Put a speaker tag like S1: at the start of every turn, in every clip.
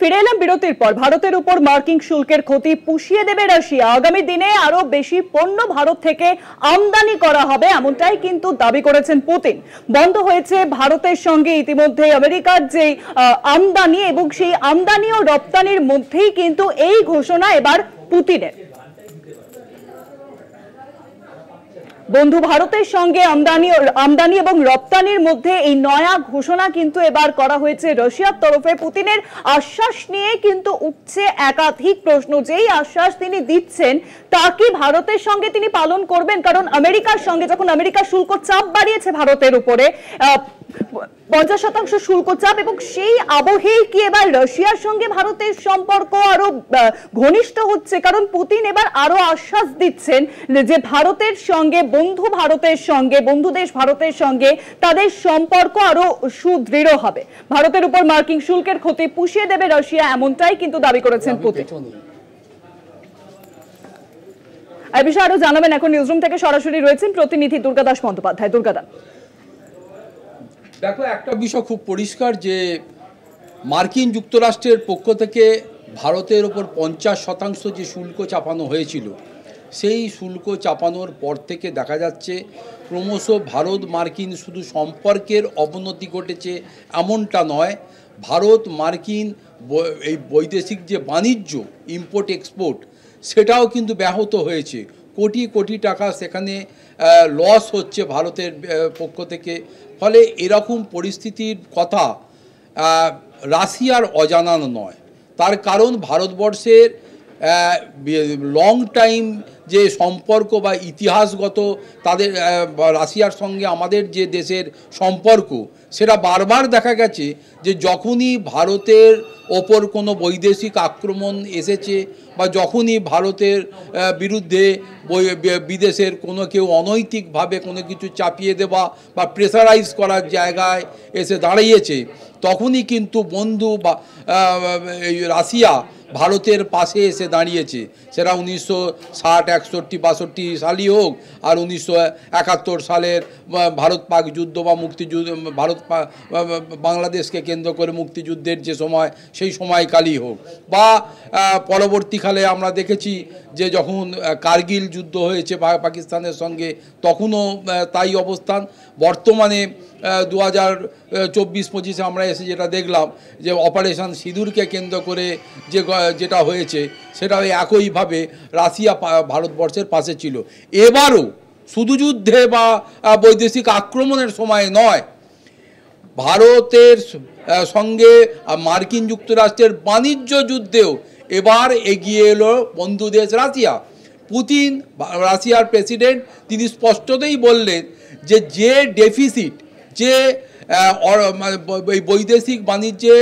S1: ফিরে এলাম বিরতির পর। ভারতের উপর মার্কিন শুল্কের ক্ষতি পুষিয়ে দেবে রাশিয়া। আগামী দিনে আরো বেশি পণ্য ভারত থেকে আমদানি করা হবে, এমনটাই কিন্তু দাবি করেছেন পুতিন। বন্ধ হয়েছে ভারতের সঙ্গে ইতিমধ্যে আমেরিকার যে আমদানি, এবং সেই আমদানি ও রপ্তানির মধ্যেই কিন্তু এই ঘোষণা এবার পুতিনের। বন্ধু ভারতের সঙ্গে আমদানি এবং রপ্তানির মধ্যে এই নয়া ঘোষণা কিন্তু এবার করা হয়েছে রাশিয়ার তরফে। পুতিনের আশ্বাস নিয়ে কিন্তু উঠছে একাধিক প্রশ্ন। যেই আশ্বাস তিনি দিচ্ছেন তা কি ভারতের সঙ্গে তিনি পালন করবেন? কারণ আমেরিকার সঙ্গে যখন আমেরিকা শুল্ক চাপ বাড়িয়েছে ভারতের উপরে 50% শুল্ক চাপ, এবং সেই আবহেই কি এবার রাশিয়ার সঙ্গে ভারতের সম্পর্ক আরো ঘনিষ্ঠ হচ্ছে? কারণ পুতিন এবার আরো আশ্বাস দিচ্ছেন যে ভারতের সঙ্গে বন্ধু দেশ ভারতের সঙ্গে তাদের সম্পর্ক আরো সুদৃঢ় হবে। ভারতের উপর মার্কিন শুল্কের ক্ষতি পুষিয়ে দেবে রাশিয়া, এমনটাই কিন্তু দাবি করেছেন পুতিন। এই বিষয়ে আরো জানাবেন এখন নিউজরুম থেকে সরাসরি রয়েছেন প্রতিনিধি দুর্গাদাস বন্দ্যোপাধ্যায়। দুর্গাদা,
S2: দেখো, একটা বিষয় খুব পরিষ্কার যে মার্কিন যুক্তরাষ্ট্রের পক্ষ থেকে ভারতের ওপর 50% যে শুল্ক চাপানো হয়েছিল, সেই শুল্ক চাপানোর পর থেকে দেখা যাচ্ছে ক্রমশ ভারত মার্কিন শুধু সম্পর্কের অবনতি ঘটেছে এমনটা নয়, ভারত মার্কিন এই বৈদেশিক যে বাণিজ্য, ইম্পোর্ট এক্সপোর্ট, সেটাও কিন্তু ব্যাহত হয়েছে। কোটি কোটি টাকা সেখানে লস হচ্ছে ভারতের পক্ষ থেকে। ফলে এরকম পরিস্থিতির কথা রাশিয়ার অজানা নয়। তার কারণ ভারতবর্ষের লং টাইম যে সম্পর্ক বা ইতিহাসগত তাদের রাশিয়ার সঙ্গে আমাদের যে দেশের সম্পর্ক, সেটা বারবার দেখা গেছে যে যখনই ভারতের ওপর কোনো বৈদেশিক আক্রমণ এসেছে বা যখনই ভারতের বিরুদ্ধে বিদেশের কোনো কেউ অনৈতিকভাবে কোনো কিছু চাপিয়ে দেওয়া বা প্রেসারাইজ করার জায়গায় এসে দাঁড়িয়েছে, তখনই কিন্তু বন্ধু বা রাশিয়া ভারতের পাশে এসে দাঁড়িয়েছে। সেটা 1960, 61, 62 সালই হোক, আর 1971 সালের ভারত পাক যুদ্ধ বা মুক্তিযুদ্ধ, ভারত বাংলাদেশকে কেন্দ্র করে মুক্তিযুদ্ধের যে সময়, সেই সময়কালই হোক, বা পরবর্তীকালে আমরা দেখেছি যে যখন কার্গিল যুদ্ধ হয়েছে পাকিস্তানের সঙ্গে, তখনও তাই অবস্থান। বর্তমানে 2024-25 আমরা এসে যেটা দেখলাম যে অপারেশন সিঁদুরকে কেন্দ্র করে যেটা হয়েছে, সেটাও একইভাবে রাশিয়া ভারতবর্ষের পাশে ছিল। এবারও শুধু যুদ্ধে বা বৈদেশিক আক্রমণের সময় নয়, ভারতের সঙ্গে মার্কিন যুক্তরাষ্ট্রের বাণিজ্য যুদ্ধেও এবার এগিয়ে এলো বন্ধু দেশ রাশিয়া। পুতিন, রাশিয়ার প্রেসিডেন্ট, তিনি স্পষ্টতই বললেন যে ডেফিসিট, যে এই বৈদেশিক বাণিজ্যে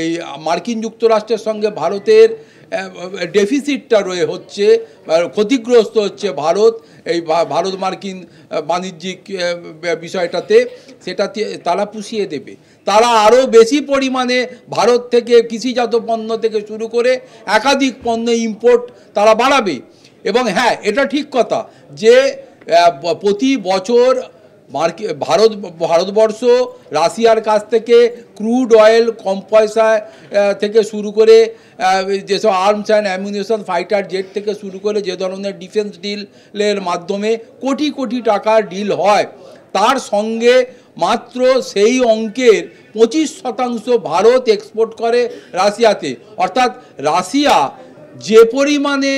S2: এই মার্কিন যুক্তরাষ্ট্রের সঙ্গে ভারতের ডেফিসিটটা হচ্ছে, ক্ষতিগ্রস্ত হচ্ছে ভারত এই ভারত মার্কিন বাণিজ্যিক বিষয়টাতে, সেটা তারা পুষিয়ে দেবে। তারা আরও বেশি পরিমাণে ভারত থেকে কৃষিজাত পণ্য থেকে শুরু করে একাধিক পণ্য ইম্পোর্ট তারা বাড়াবে। এবং এটা ঠিক কথা যে প্রতি বছর ভারতবর্ষ রাশিয়ার কাছ থেকে ক্রুড অয়েল, কম পয়সায় থেকে শুরু করে যেসব arms and ammunition, fighter jet থেকে শুরু করে যে ধরনের ডিফেন্স ডিলের মাধ্যমে কোটি কোটি টাকার ডিল হয়, তার সঙ্গে মাত্র সেই অঙ্কের 25% ভারত এক্সপোর্ট করে রাশিয়াতে। অর্থাৎ রাশিয়া যে পরিমাণে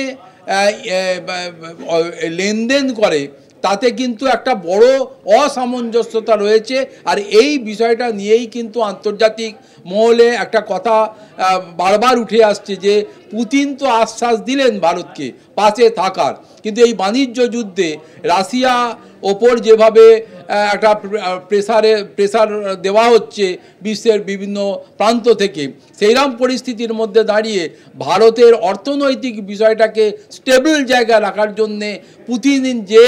S2: লেনদেন করে, তাতে কিন্তু একটা বড় অসামঞ্জস্যতা রয়েছে। আর এই বিষয়টা নিয়েই কিন্তু আন্তর্জাতিক মহলে একটা কথা বারবার উঠে আসছে যে পুতিন তো আশ্বাস দিলেন ভারতকে পাশে থাকার, কিন্তু এই বাণিজ্য যুদ্ধে রাশিয়া ওপর যেভাবে একটা প্রেসার দেওয়া হচ্ছে বিশ্বের বিভিন্ন প্রান্ত থেকে, সেইরকম পরিস্থিতির মধ্যে দাঁড়িয়ে ভারতের অর্থনৈতিক বিষয়টাকে স্টেবল জায়গায় রাখার জন্যে পুতিন যে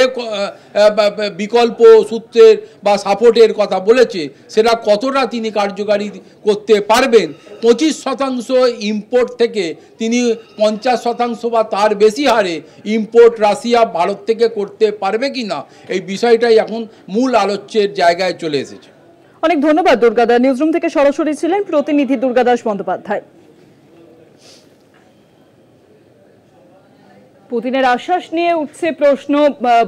S2: বিকল্প সূত্রের বা সাপোর্টের কথা বলেছে, সেটা কতটা তিনি কার্যকারী করতে পারবেন। 25% ইম্পোর্ট থেকে তিনি 50% বা তার বেশি হারে ইম্পোর্ট রাশিয়া ভারত থেকে করতে পারবে কি না, এই বিষয়টাই এখন মূল আলোচ্যের জায়গায় চলে এসেছে।
S1: অনেক ধন্যবাদ দুর্গাদা। নিউজরুম থেকে সরাসরি ছিলেন প্রতিনিধি দুর্গাদাস বন্দ্যোপাধ্যায়। পুতিনের আশ্বাস নিয়ে উঠছে প্রশ্ন।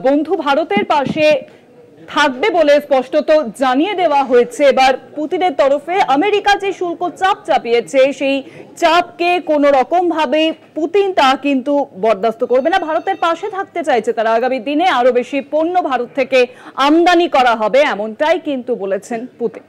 S1: বন্ধু ভারতের পাশে থাকবে বলে স্পষ্টত জানিয়ে দেওয়া হয়েছে। এবার পুতিনের তরফে আমেরিকা যে শুল্ক চাপ চাপিয়েছে সেই চাপকে কোনো রকম ভাবে পুতিন তা কিন্তু বরদাস্ত করবে না, ভারতের পাশে থাকতে চাইছে তারা। আগামী দিনে আরো বেশি পণ্য ভারত থেকে আমদানি করা হবে এমনটাই কিন্তু বলেছেন পুতিন।